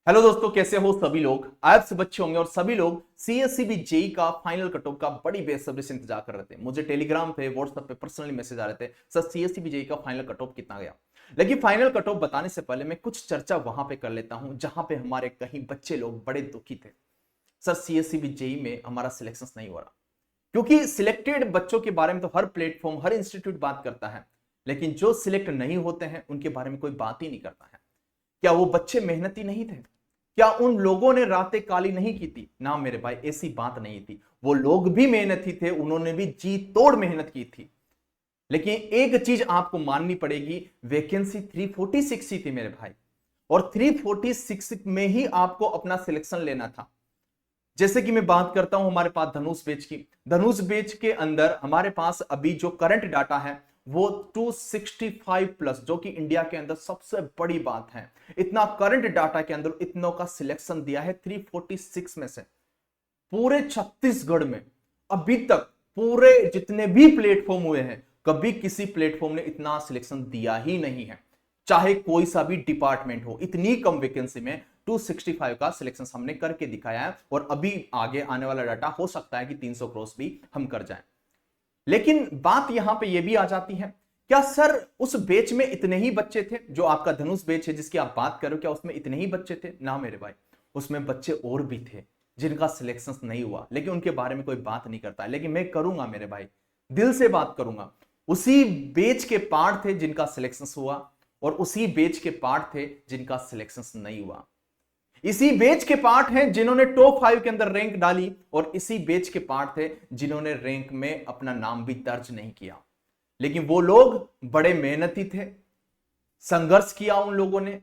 Hello दोस्तों, कैसे हो सभी लोग। आप सब अच्छे होंगे और सभी लोग सीएससीबी जेई का फाइनल कट ऑफ का बड़ी बेसब्री से इंतजार कर रहे थे। मुझे टेलीग्राम पे व्हाट्सएप पे पर्सनली मैसेज आ रहे थे, सर सीएससीबी जेई का फाइनल कट ऑफ कितना गया। लेकिन फाइनल कट ऑफ बताने से पहले मैं कुछ चर्चा वहां पे कर लेता हूं जहां पे हमारे कहीं बच्चे लोग बड़े दुखी थे। सर सीएससीबी जेई में हमारा सिलेक्शन नहीं हो रहा, क्योंकि सिलेक्टेड बच्चों के बारे में तो हर प्लेटफॉर्म हर इंस्टीट्यूट बात करता है, लेकिन जो सिलेक्ट नहीं होते हैं उनके बारे में कोई बात ही नहीं करता है। क्या वो बच्चे मेहनती नहीं थे? क्या उन लोगों ने रातें काली नहीं की थी? ना मेरे भाई, ऐसी बात नहीं थी। वो लोग भी मेहनती थे, उन्होंने भी जी तोड़ मेहनत की थी। लेकिन एक चीज आपको माननी पड़ेगी, वैकेंसी 346 ही थी मेरे भाई, और 346 में ही आपको अपना सिलेक्शन लेना था। जैसे कि मैं बात करता हूं हमारे पास धनुष बेच की, धनुष बेच के अंदर हमारे पास अभी जो करंट डाटा है वो 265 प्लस, जो कि इंडिया के अंदर सबसे बड़ी बात है। इतना करंट डाटा के अंदर इतनों का सिलेक्शन दिया है 346 में से पूरे छत्तीसगढ़ में। अभी तक पूरे जितने भी प्लेटफॉर्म हुए हैं, कभी किसी प्लेटफॉर्म ने इतना सिलेक्शन दिया ही नहीं है, चाहे कोई सा भी डिपार्टमेंट हो। इतनी कम वैकेंसी में 265 का सिलेक्शन हमने करके दिखाया है, और अभी आगे आने वाला डाटा हो सकता है कि 300 क्रॉस भी हम कर जाएं। लेकिन बात यहां पे यह भी आ जाती है, क्या सर उस बेच में इतने ही बच्चे थे? जो आपका धनुष बेच है जिसकी आप बात करो, क्या उसमें इतने ही बच्चे थे? ना मेरे भाई, उसमें बच्चे और भी थे जिनका सिलेक्शन नहीं हुआ, लेकिन उनके बारे में कोई बात नहीं करता है। लेकिन मैं करूंगा मेरे भाई, दिल से बात करूंगा। उसी बेच के पार्ट थे जिनका सिलेक्शन हुआ, और उसी बेच के पार्ट थे जिनका सिलेक्शन नहीं हुआ। इसी बेच के पार्ट हैं जिन्होंने टॉप 5 के अंदर रैंक डाली, और इसी बेच के पार्ट थे जिन्होंने रैंक में अपना नाम भी दर्ज नहीं किया। लेकिन वो लोग बड़े मेहनती थे, संघर्ष किया उन लोगों ने।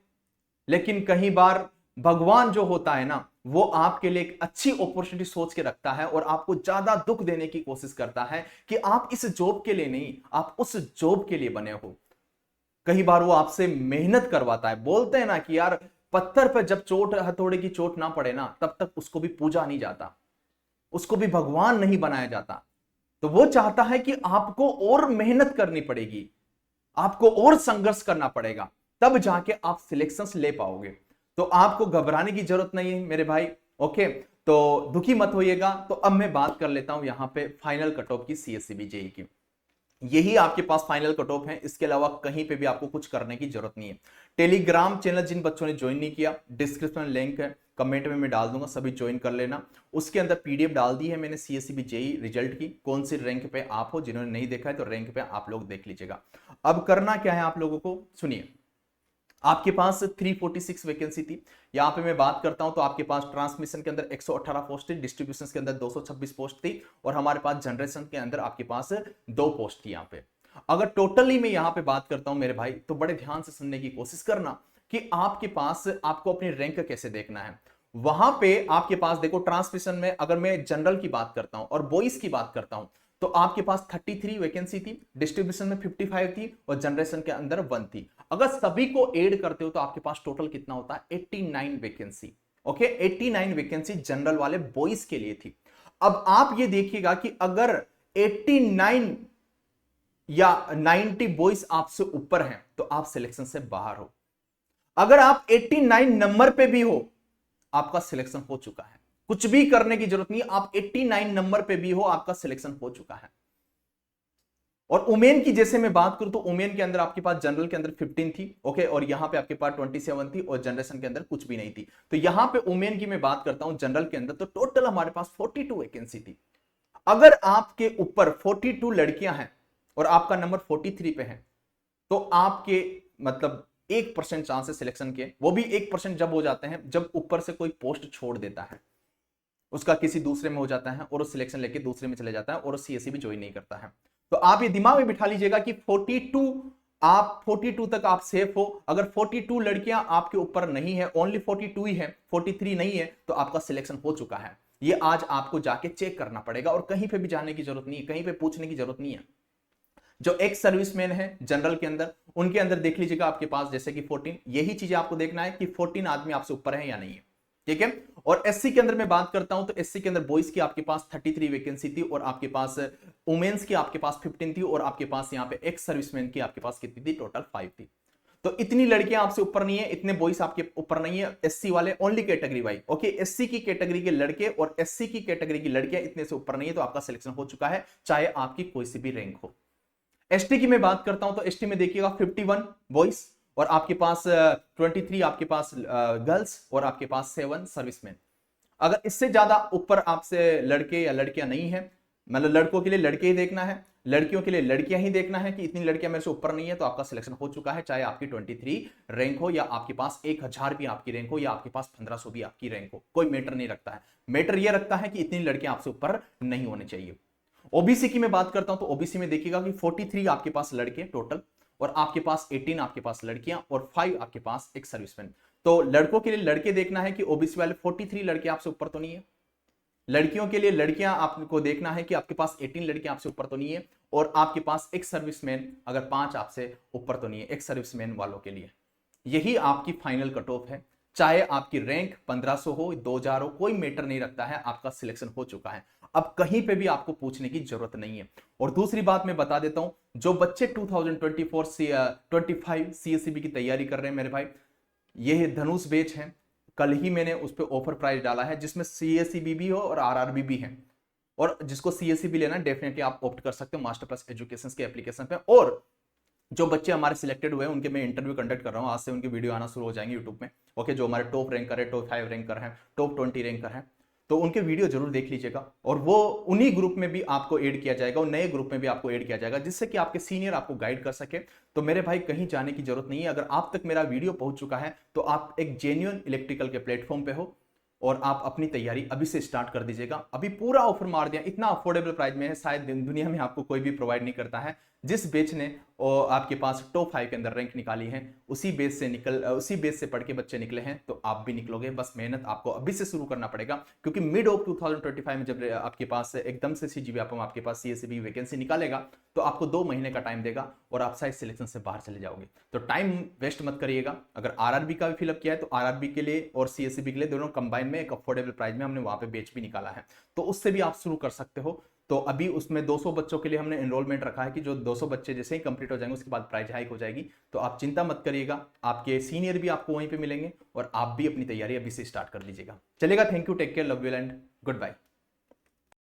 लेकिन कई बार भगवान जो होता है ना, वो आपके लिए एक अच्छी अपॉर्चुनिटी सोच के रखता है, और आपको ज्यादा दुख देने की कोशिश करता है कि आप इस जॉब के लिए नहीं, आप उस जॉब के लिए बने हो। कई बार वो आपसे मेहनत करवाता है। बोलते हैं ना कि यार, पत्थर पर जब चोट, हथौड़े की चोट ना पड़े ना, तब तक उसको भी पूजा नहीं जाता, उसको भी भगवान नहीं बनाया जाता। तो वो चाहता है कि आपको और मेहनत करनी पड़ेगी, आपको और संघर्ष करना पड़ेगा, तब जाके आप सिलेक्शंस ले पाओगे। तो आपको घबराने की जरूरत नहीं है मेरे भाई। ओके, तो दुखी मत होइएगा। तो अब मैं बात कर लेता हूं यहां पे फाइनल कट ऑफ की, सीएससीबी जेई की। यही आपके पास फाइनल कट ऑफ है, इसके अलावा कहीं पे भी आपको कुछ करने की जरूरत नहीं है। टेलीग्राम चैनल जिन बच्चों ने ज्वाइन नहीं किया, डिस्क्रिप्शन लिंक है, कमेंट में मैं डाल दूंगा, सभी ज्वाइन कर लेना। उसके अंदर पीडीएफ डाल दी है मैंने सीएससीबी जेई रिजल्ट की, कौन सी रैंक पे आप हो। जिन्होंने नहीं देखा है तो रैंक पे आप लोग देख लीजिएगा। अब करना क्या है आप लोगों को, सुनिए। आपके पास 346 वैकेंसी थी। यहां पे मैं बात करता हूं तो आपके पास ट्रांसमिशन के अंदर 118 पोस्ट थी, डिस्ट्रीब्यूशन के अंदर 226 पोस्ट थी, और हमारे पास जनरेशन के अंदर आपके पास 2 पोस्ट थी। यहां पे अगर टोटली मैं यहां पे बात करता हूं मेरे भाई, तो बड़े ध्यान से सुनने की कोशिश करना कि आपके पास आपको अपनी रैंक कैसे देखना है। वहां पे आपके पास देखो, ट्रांसमिशन में अगर मैं जनरल की बात करता हूं और बॉयज की बात करता हूं, तो आपके पास 33 वैकेंसी थी, डिस्ट्रीब्यूशन में 55 थी, और जनरेशन के अंदर 1 थी। अगर सभी को ऐड करते हो तो आपके पास टोटल कितना होता है, 89 वैकेंसी। ओके, 89 वैकेंसी जनरल वाले बॉयज के लिए थी। अब आप ये देखिएगा कि अगर 89 या 90 बॉयज आपसे ऊपर हैं तो आप सिलेक्शन से बाहर हो। अगर आप 89 नंबर पे भी हो, आपका सिलेक्शन हो चुका है, कुछ भी करने की जरूरत नहीं। आप 89 नंबर पे भी हो, आपका सिलेक्शन हो चुका है। और उमेन की जैसे मैं बात करूं तो उमेन के अंदर आपके पास जनरल के अंदर 15 थी, ओके, और यहां पे आपके पास 27 थी, और जनरेशन के अंदर कुछ भी नहीं थी। तो यहां पे उमेन की मैं बात करता हूं जनरल के अंदर, तो टोटल हमारे पास 42 वैकेंसी थी। अगर आपके ऊपर 42 लड़कियां हैं और आपका नंबर 43 पे है, तो आपके मतलब 1% चांस है सिलेक्शन के। वो भी 1% जब हो जाते हैं जब ऊपर से कोई पोस्ट छोड़ देता है, उसका किसी दूसरे में हो जाता है, और वो सिलेक्शन लेके दूसरे में चले जाता है, और सीएससी भी ज्वाइन नहीं करता है। तो आप ये दिमाग में बिठा लीजिएगा कि 42, आप 42 तक आप सेफ हो। अगर 42 लड़कियां आपके ऊपर नहीं है, ओनली 42 ही है, 43 नहीं है, तो आपका सिलेक्शन हो चुका है। ये आज आपको जाके चेक करना पड़ेगा, और कहीं पे भी जाने की जरूरत नहीं है, कहीं पे पूछने की जरूरत नहीं है। जो एक्स सर्विसमैन है जनरल के अंदर, उनके अंदर देख लीजिएगा आपके पास जैसे कि 14, यही चीजें आपको देखना है कि 14 आदमी आपसे ऊपर है या नहीं है, ठीक है। और एससी के अंदर मैं बात करता हूं तो एससी के अंदर बॉयज की आपके पास 33 वैकेंसी थी, और आपके पास वुमेन्स की आपके पास 15 थी, और आपके पास यहां पे एक्स सर्विसमैन की आपके पास कितनी थी, टोटल 5 थी। तो इतनी लड़कियां आपसे ऊपर नहीं है, इतने बॉयज आपके ऊपर नहीं है, एससी वाले only category wise. Okay, SC की कैटेगरी के लड़के और एससी की कैटेगरी की लड़कियां इतने से ऊपर नहीं है, तो आपका सिलेक्शन हो चुका है, चाहे आपकी कोई सी भी रैंक हो। एसटी की मैं बात करता हूं तो एसटी में देखिएगा 51 बॉयज और आपके पास 23 आपके पास गर्ल्स और आपके पास 7 सर्विसमैन। अगर इससे ज्यादा ऊपर आपसे लड़के या लड़कियां नहीं है, मतलब लड़कों के लिए लड़के ही देखना है, लड़कियों के लिए लड़कियां ही देखना है कि इतनी लड़कियां मेरे से ऊपर नहीं है, तो आपका सिलेक्शन हो चुका है, चाहे आपकी 23 रैंक हो या आपके पास 1000 भी आपकी रैंक हो या आपके पास 1500 भी आपकी रैंक हो, कोई मैटर नहीं रखता है। मैटर यह रखता है कि इतनी लड़कियां आपसे ऊपर नहीं होनी चाहिए। ओबीसी की मैं बात करता हूं तो ओबीसी में देखिएगा कि 43 आपके पास लड़के टोटल और आपके पास 18 आपके पास लड़कियां और 5 आपके पास एक सर्विसमैन। तो लड़कों के लिए लड़के देखना है कि ओबीसी वाले 43 लड़के आपसे ऊपर तो नहीं है, लड़कियों के लिए लड़कियां आपको देखना है कि आपके पास 18 लड़कियां आपसे ऊपर तो नहीं है और आपके पास एक सर्विसमैन अगर 5 आपसे ऊपर तो नहीं है, एक सर्विसमैन वालों के लिए। यही आपकी फाइनल कट ऑफ है, चाहे आपकी रैंक 1500 हो 2000 हो, कोई मैटर नहीं रखता है, आपका सिलेक्शन हो चुका है। अब कहीं पे भी आपको पूछने की जरूरत नहीं है। और दूसरी बात मैं बता देता हूं, जो बच्चे 25 सीएससीबी की तैयारी कर रहे हैं मेरे भाई, ये धनुष बैच है, कल ही मैंने उस पर ऑफर प्राइस डाला है जिसमें सीएससीबी भी हो और आरआरबी भी है। और जिसको सीएससीबी लेना है डेफिनेटली आप ऑप्ट कर सकते हो मास्टर प्लस एजुकेशन के एप्लीकेशन पे। और जो बच्चे हमारे सिलेक्टेड हुए हैं उनके मैं इंटरव्यू कंडक्ट कर रहा हूं, आज से उनके वीडियो आना शुरू हो जाएंगे यूट्यूब में। ओके, जो हमारे टॉप रैंकर है, टॉप 5 रैंकर है, टॉप 20 रैंकर है, तो उनके वीडियो जरूर देख लीजिएगा। और वो उन्हीं ग्रुप में भी आपको ऐड किया जाएगा और नए ग्रुप में भी आपको ऐड किया जाएगा, जिससे कि आपके सीनियर आपको गाइड कर सके। तो मेरे भाई कहीं जाने की जरूरत नहीं है। अगर आप तक मेरा वीडियो पहुंच चुका है तो आप एक जेन्युइन इलेक्ट्रिकल के प्लेटफॉर्म पे हो और आप अपनी तैयारी अभी से स्टार्ट कर दीजिएगा। अभी पूरा ऑफर मार दिया, इतना अफोर्डेबल प्राइस में है, शायद दुनिया में आपको कोई भी प्रोवाइड नहीं करता है। जिस बेच ने आपके पास टॉप 5 के अंदर रैंक निकाली है, उसी बेस से पढ़ के बच्चे निकले हैं, तो आप भी निकलोगे। बस मेहनत आपको अभी से शुरू करना पड़ेगा, क्योंकि मिड ऑफ 2025 में जब आपके पास एकदम से सीजीपीएफएम आपके पास सीएससीबी वैकेंसी निकालेगा, तो आपको 2 महीने का टाइम देगा और आप शायद सिलेक्शन से बाहर चले जाओगे। तो टाइम वेस्ट मत करिएगा। अगर आरआरबी का भी फिलअप किया है तो आरआरबी के लिए और सीएससीबी के लिए दोनों कंबाइन में एक अफोर्डेबल प्राइस में हमने वहां पे बेच भी निकाला है, तो उससे भी आप शुरू कर सकते हो। तो अभी उसमें 200 बच्चों के लिए हमने एनरोलमेंट रखा है कि जो 200 बच्चे जैसे ही कंप्लीट हो जाएंगे उसके बाद प्राइस हाइक हो जाएगी। तो आप चिंता मत करिएगा, आपके सीनियर भी आपको वहीं पे मिलेंगे और आप भी अपनी तैयारी अभी से स्टार्ट कर लीजिएगा। चलेगा, thank you, take care, love you and good bye.